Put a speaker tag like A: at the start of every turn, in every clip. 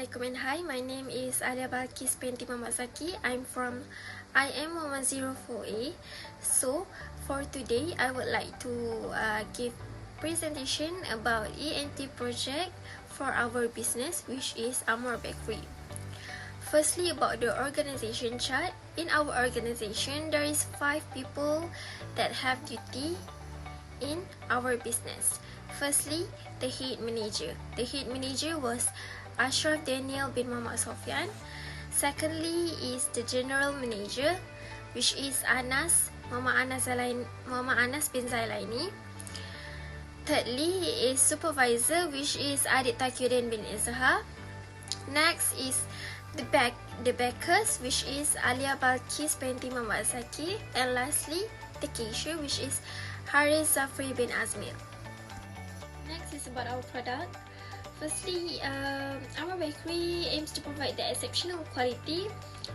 A: Assalamualaikum and hi, my name is Aliya Balqis binti Muhammad Zaki. I'm from IM 104A. So for today, I would like to give presentation about Ent300 project for our business, which is Amor Bakery. Firstly, about the organization chart. In our organization, there is 5 people that have duty in our business. Firstly, the head manager. The head manager was Ashraf Danial bin Muhammad Sofyan. Secondly is the general manager, which is Muhammad Anas bin Zailani. Thirdly is supervisor, which is Adib Taqiuddin bin Izhar. Next is the bakers, which is Aliya Balqis binti Muhammad Zaki. And lastly, the cashier, which is Haris Zafri bin Azmir. Next is about our product. Firstly, our bakery aims to provide the exceptional quality.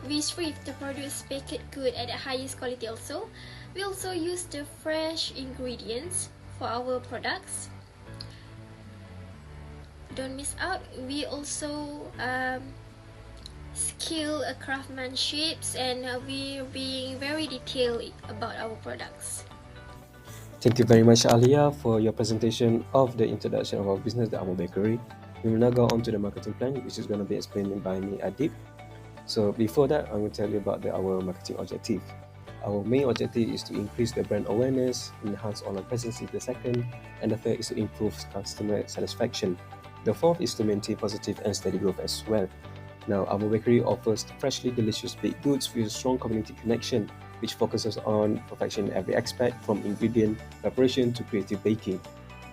A: We strive to produce baked good at the highest quality also. We also use the fresh ingredients for our products. Don't miss out, we also skill craftsmanship, and we're being very detailed about our products.
B: Thank you very much, Aliya, for your presentation of the introduction of our business, the Amor Bakery. We will now go on to the marketing plan, which is going to be explained by me, Adib. So before that, I'm going to tell you about our marketing objective. Our main objective is to increase the brand awareness, enhance online presence is the second, and the third is to improve customer satisfaction. The fourth is to maintain positive and steady growth as well. Now, our bakery offers freshly delicious baked goods with a strong community connection, which focuses on perfection in every aspect, from ingredient preparation to creative baking.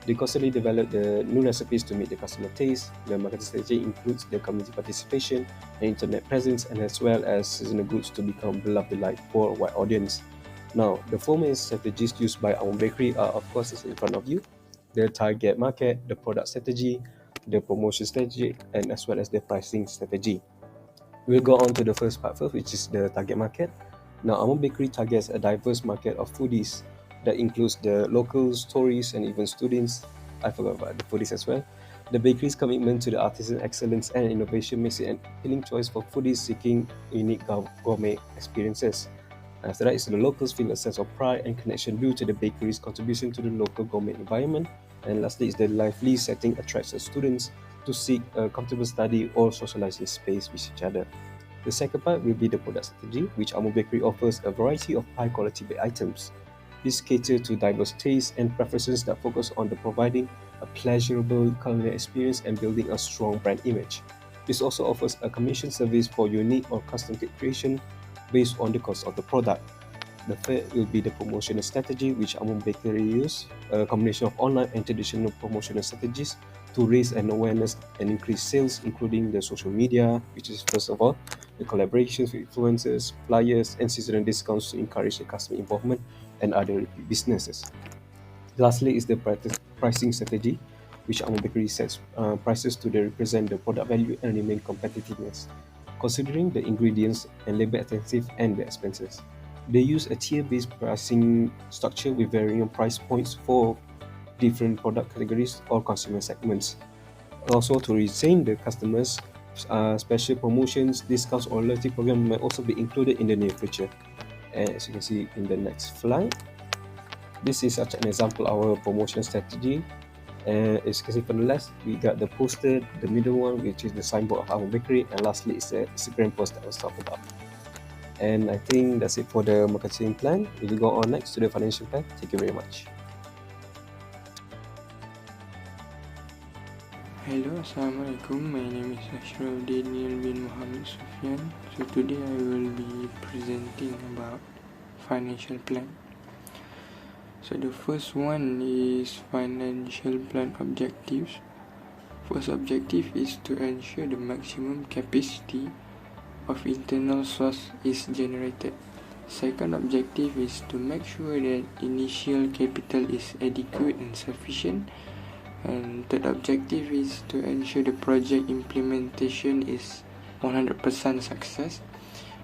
B: They constantly develop the new recipes to meet the customer taste. The marketing strategy includes the community participation and internet presence, and as well as seasonal goods to become beloved delight for a wide audience. Now, the four main strategies used by our bakery are, of course, is in front of you: the target market, the product strategy, the promotion strategy, and as well as the pricing strategy. We'll go on to the first part first, which is the target market. Now, our bakery targets a diverse market of foodies that includes the locals, tourists, and even students. I forgot about the foodies as well. The bakery's commitment to the artisan excellence and innovation makes it an appealing choice for foodies seeking unique gourmet experiences. After that is the locals feel a sense of pride and connection due to the bakery's contribution to the local gourmet environment. And lastly is the lively setting attracts the students to seek a comfortable study or socializing space with each other. The second part will be the product strategy, which Amor Bakery offers a variety of high-quality baked items. This caters to diverse tastes and preferences that focus on providing a pleasurable culinary experience and building a strong brand image. This also offers a commission service for unique or custom cake creation based on the cost of the product. The third will be the promotional strategy, which Amor Bakery uses a combination of online and traditional promotional strategies to raise an awareness and increase sales, including the social media, which is first of all the collaborations with influencers, flyers, and seasonal discounts to encourage the customer involvement and other repeat businesses. Lastly is the pricing strategy, which Amor Bakery sets prices to represent the product value and remain competitiveness, considering the ingredients and labor intensive and the expenses. They use a tier-based pricing structure with varying price points for different product categories or consumer segments. Also, to retain the customers, special promotions, discounts, or loyalty program might also be included in the near future. And as you can see in the next slide, this is such an example of our promotion strategy. And as you can see from the left, we got the poster, the middle one, which is the signboard of our bakery, and lastly is the Instagram post that I was talking about. And I think that's it for the marketing plan. We will go on next to the financial plan. Thank you very much.
C: Hello, Assalamualaikum. My name is Ashraf Danial bin Muhammad Sofyan. So today I will be presenting about financial plan. So the first one is financial plan objectives. First objective is to ensure the maximum capacity of internal source is generated. Second objective is to make sure that initial capital is adequate and sufficient. And third objective is to ensure the project implementation is 100% success.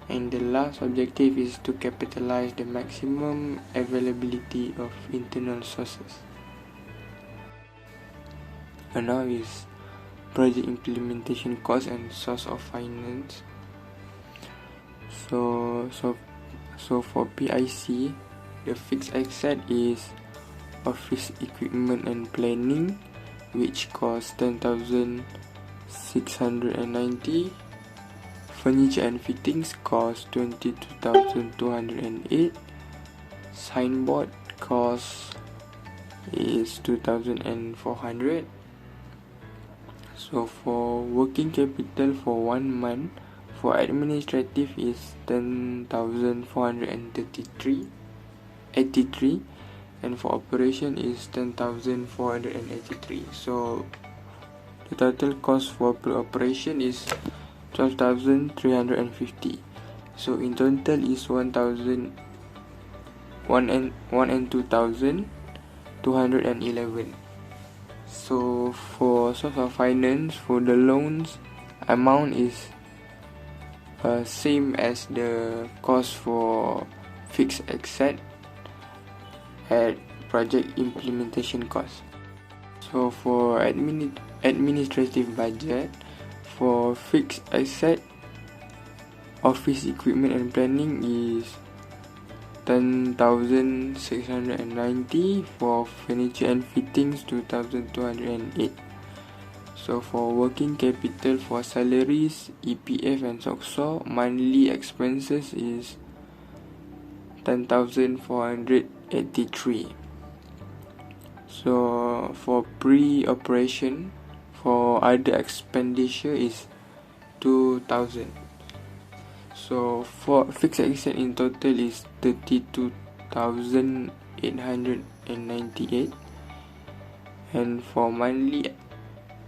C: And the last objective is to capitalize the maximum availability of internal sources. And now is project implementation cost and source of finance. So for PIC, the fixed asset is office equipment and planning, which costs 10,690. Furniture and fittings cost 22,208. Signboard cost is 2,400. So for working capital for 1 month, for administrative is 10,483, and for operation is 10,483. So the total cost for per operation is 12,350. So in total is 1,000 and 2,211. So for source of finance, for the loans amount is same as the cost for fixed asset at project implementation cost. So for administrative budget, for fixed asset, office equipment and planning is 10,690. For furniture and fittings 2,208. So for working capital, for salaries, EPF and SOCSO, monthly expenses is 10,483. So for pre-operation, for other expenditure is 2,000. So for fixed asset in total is 32,898, and for monthly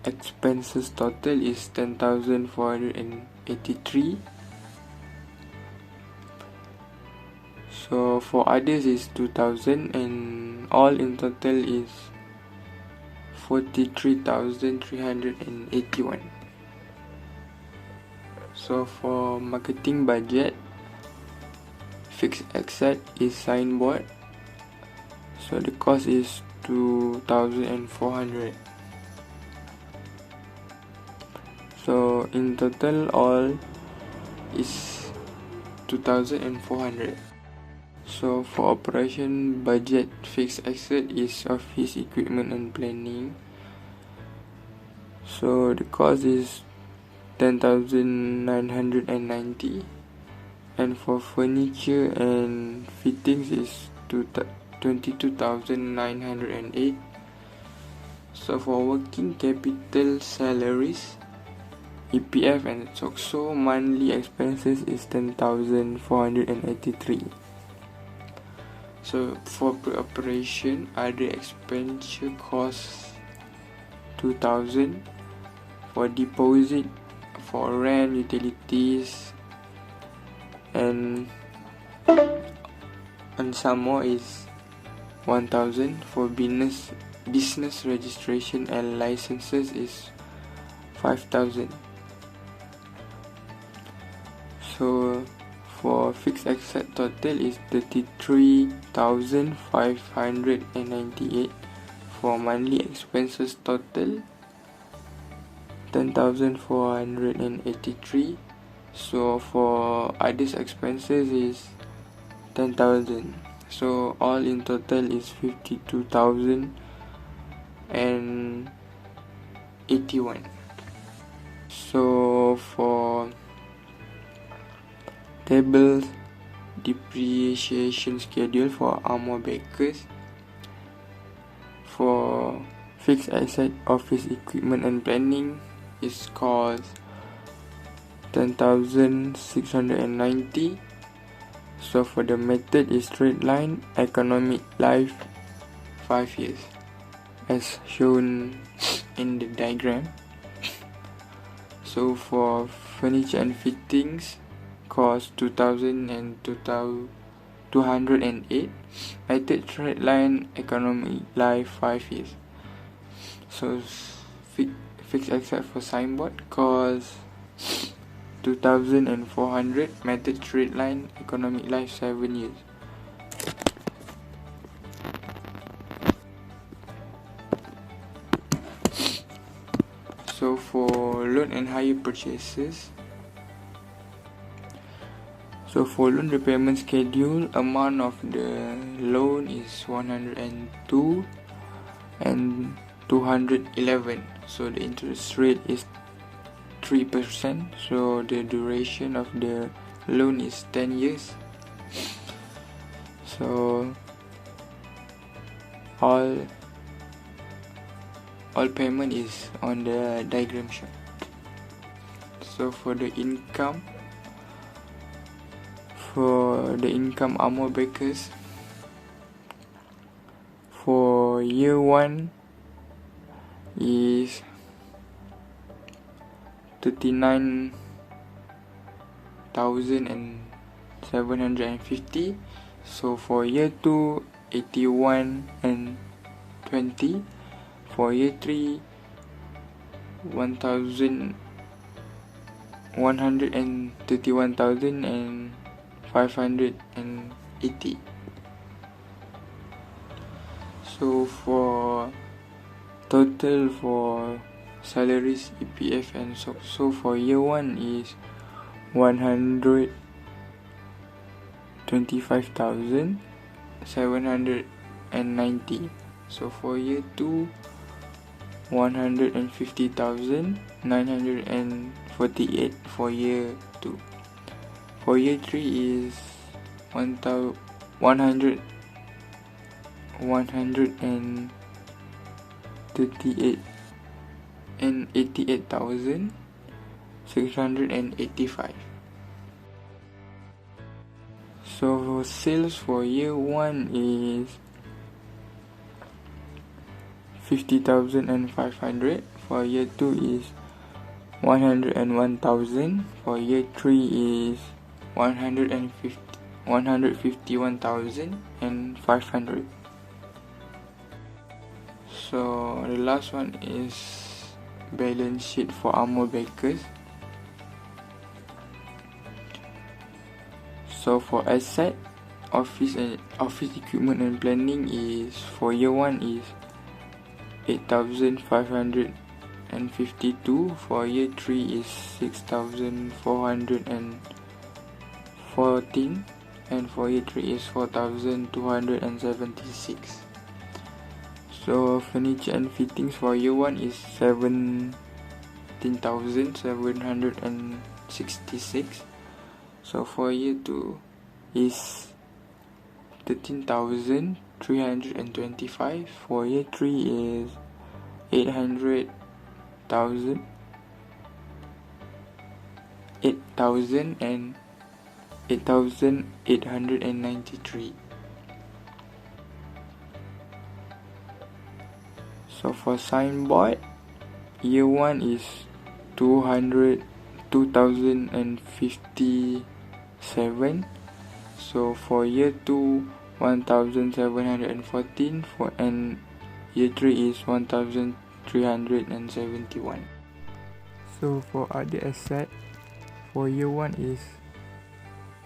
C: expenses total is 10,483. So for others is 2,000, and all in total is 43,381. So for marketing budget, fixed asset is signboard, so the cost is 2,400. So in total all is 2,400. So for operation budget, fixed asset is office equipment and planning, so the cost is 10,990, and for furniture and fittings is 22,908. So for working capital, salaries, EPF and SOCSO, monthly expenses is 10,483. So for pre-operation, other expenditure costs 2,000. For deposit, for rent, utilities, and some more is 1,000. For business registration and licenses is 5,000. So for fixed asset total is 33,598. For monthly expenses total 10,483. So for others expenses is 10,000. So all in total is 52,081. So for tables depreciation schedule for armor bakers, for fixed asset, office equipment and planning is cost 10,690. So for the method is straight line, economic life 5 years as shown in the diagram. So for furniture and fittings cost 2,000 and 2,208. Method straight line, economic life 5 years. So fixed asset for signboard cost 2,400. Method straight line, economic life 7 years. So for hire purchases. So for loan repayment schedule, amount of the loan is 102 and 211. So the interest rate is 3%. So the duration of the loan is 10 years. So all payment is on the diagram shown. So for the income Amor Bakers, for year 1 is 39,750. So for year 2, 81 and 20. For year 3, 131,580. So for total for salaries, EPF and so for year 1 is 125,790. So for year 2, 150,948 for year 2. For year 3 is 188,685. So sales for year 1 is 50,500. For year 2 is 101,000. For year 3 is 151,500. So the last one is balance sheet for Amor Bakers. So for asset, office equipment and planning is for year 1 is 8,552. For year 3 is 6,414, and for year 3 is 4,276. So furniture and fittings for year 1 is 17,766. So for year 2 is 13,325. For year 3 is 8,000 and 8,893. So for signboard, year 1 is 2,057. So for year 2, 1,714. And year 3 is 1,371. So for other asset, for year 1 is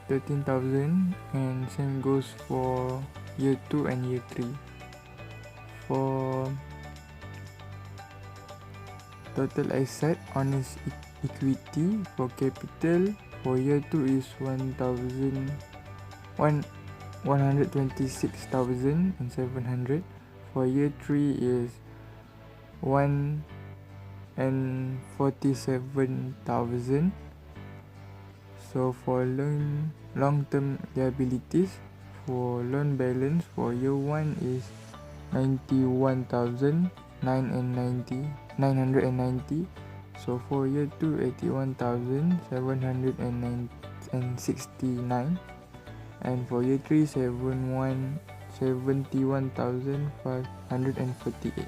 C: 13,000, and same goes for year 2 and year 3. For total asset, honest equity for capital for year 2 is 126,700. For year 3 is 147,000. So for long-term liabilities, for loan balance for year 1 is 91,990. So for year 2, 81,769. And for year 3, 71,548.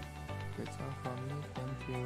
C: That's all from me. Thank you.